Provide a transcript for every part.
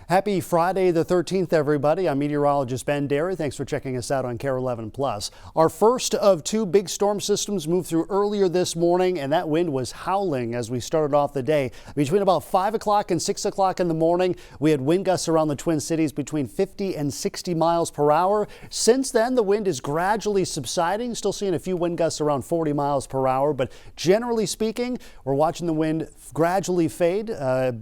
Happy Friday the 13th, everybody. I'm meteorologist Ben Dery. Thanks for checking us out on KARE 11 Plus. Our first of two big storm systems moved through earlier this morning, and that wind was howling as we started off the day. Between about 5 o'clock and 6 o'clock in the morning, we had wind gusts around the Twin Cities between 50 and 60 miles per hour. Since then, the wind is gradually subsiding. Still seeing a few wind gusts around 40 miles per hour, but generally speaking, we're watching the wind gradually fade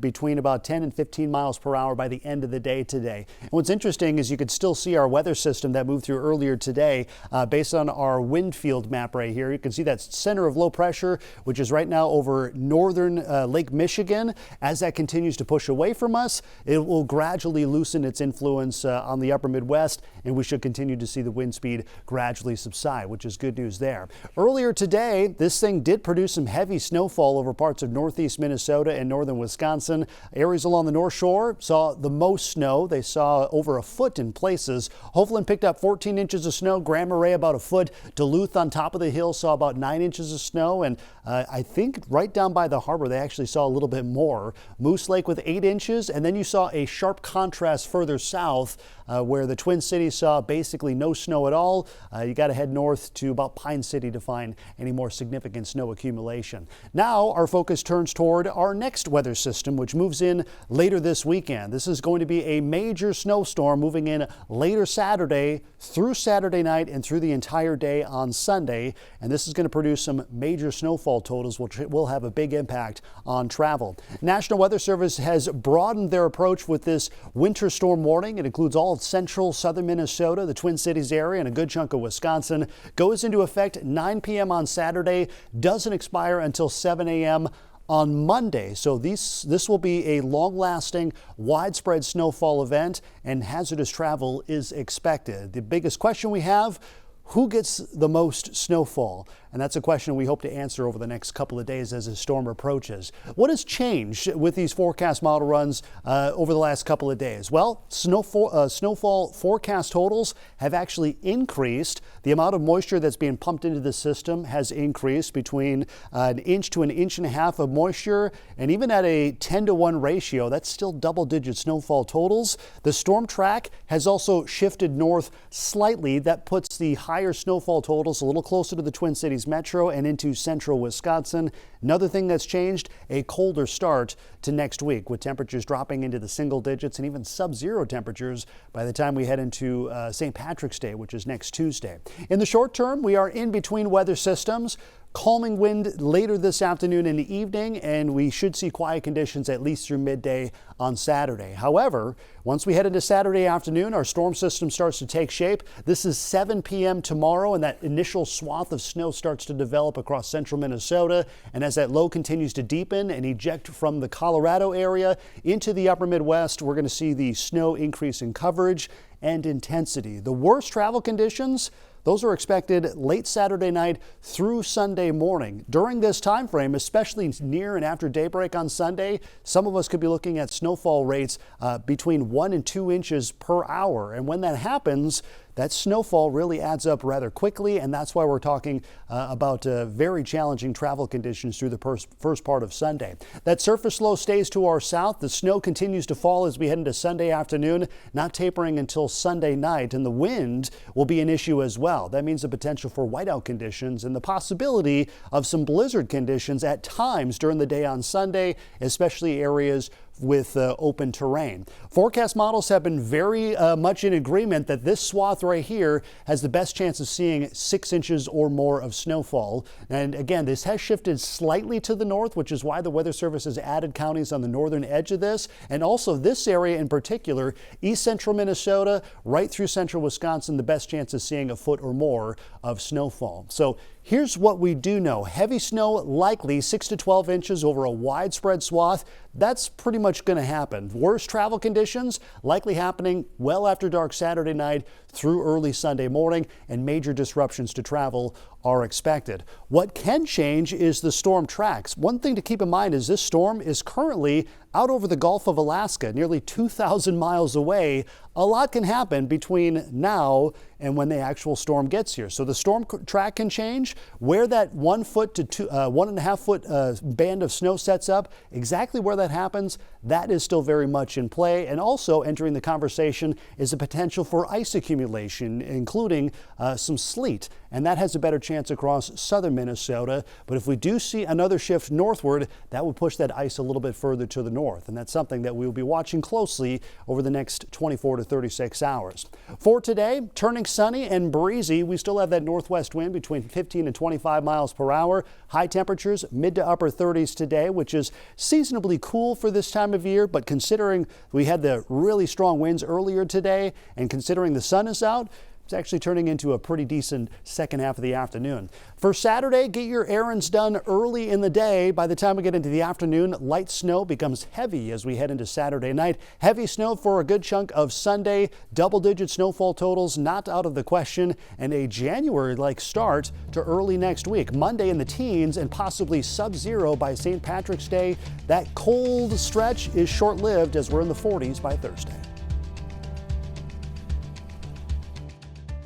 between about 10 and 15 miles per hour by the end of the day today. And what's interesting is you could still see our weather system that moved through earlier today based on our wind field map right here. You can see that center of low pressure, which is right now over northern Lake Michigan. As that continues to push away from us, it will gradually loosen its influence on the upper Midwest, and we should continue to see the wind speed gradually subside, which is good news there. Earlier today, this thing did produce some heavy snowfall over parts of northeast Minnesota and northern Wisconsin. Areas along the North Shore saw the most snow. They saw over a foot in places. Hoveland picked up 14 inches of snow. Grand Marais about a foot. Duluth on top of the hill saw about 9 inches of snow. And I think right down by the harbor, they actually saw a little bit more. Moose Lake with 8 inches. And then you saw a sharp contrast further south where the Twin Cities saw basically no snow at all. You got to head north to about Pine City to find any more significant snow accumulation. Now our focus turns toward our next weather system, which moves in later this weekend. This is going to be a major snowstorm moving in later Saturday through Saturday night and through the entire day on Sunday. And this is going to produce some major snowfall totals, which will have a big impact on travel. National Weather Service has broadened their approach with this winter storm warning. It includes all of central southern Minnesota, the Twin Cities area, and a good chunk of Wisconsin. Goes into effect 9 p.m. on Saturday, doesn't expire until 7 a.m. on Monday. So this will be a long-lasting, widespread snowfall event, and hazardous travel is expected. The biggest question we have: who gets the most snowfall? And that's a question we hope to answer over the next couple of days as the storm approaches. What has changed with these forecast model runs over the last couple of days? Well, snowfall forecast totals have actually increased. The amount of moisture that's being pumped into the system has increased between an inch to an inch and a half of moisture. And even at a 10-to-1 ratio, that's still double-digit snowfall totals. The storm track has also shifted north slightly. That puts the higher snowfall totals a little closer to the Twin Cities metro and into central Wisconsin. Another thing that's changed: a colder start to next week, with temperatures dropping into the single digits and even sub-zero temperatures by the time we head into St. Patrick's Day, which is next Tuesday. In the short term, we are in between weather systems. Calming wind later this afternoon and evening, and we should see quiet conditions at least through midday on Saturday. However, once we head into Saturday afternoon, our storm system starts to take shape. This is 7 p.m. tomorrow, and that initial swath of snow starts to develop across central Minnesota. And as that low continues to deepen and eject from the Colorado area into the upper Midwest, we're going to see the snow increase in coverage and intensity. The worst travel conditions, those are expected late Saturday night through Sunday morning. During this time frame, especially near and after daybreak on Sunday, some of us could be looking at snowfall rates between 1 and 2 inches per hour. And when that happens, that snowfall really adds up rather quickly, and that's why we're talking about very challenging travel conditions through the first part of Sunday. That surface low stays to our south. The snow continues to fall as we head into Sunday afternoon, not tapering until Sunday night, and the wind will be an issue as well. That means the potential for whiteout conditions and the possibility of some blizzard conditions at times during the day on Sunday, especially areas with open terrain. Forecast models have been very much in agreement that this swath right here has the best chance of seeing 6 inches or more of snowfall. And again, this has shifted slightly to the north, which is why the Weather Service has added counties on the northern edge of this. And also this area in particular, east central Minnesota, right through central Wisconsin, the best chance of seeing a foot or more of snowfall. So here's what we do know. Heavy snow likely 6 to 12 inches over a widespread swath. That's pretty much going to happen. Worst travel conditions likely happening well after dark Saturday night through early Sunday morning, and major disruptions to travel are expected. What can change is the storm tracks. One thing to keep in mind is this storm is currently out over the Gulf of Alaska, nearly 2,000 miles away a lot can happen between now and when the actual storm gets here. So the storm track can change. Where that 1 foot to 1.5 foot band of snow sets up, exactly where that happens, that is still very much in play. And also entering the conversation is the potential for ice accumulation, including some sleet. And that has a better chance across southern Minnesota. But if we do see another shift northward, that would push that ice a little bit further to the north. And that's something that we will be watching closely over the next 24 to 36 hours. For today, turning sunny and breezy. We still have that northwest wind between 15 and 25 miles per hour. High temperatures mid to upper 30s today, which is seasonably cool for this time of year. But considering we had the really strong winds earlier today and considering the sun is out, it's actually turning into a pretty decent second half of the afternoon. For Saturday, get your errands done early in the day. By the time we get into the afternoon, light snow becomes heavy as we head into Saturday night. Heavy snow for a good chunk of Sunday. Double-digit snowfall totals not out of the question, and a January-like start to early next week. Monday in the teens and possibly sub-zero by St. Patrick's Day. That cold stretch is short-lived as we're in the 40s by Thursday.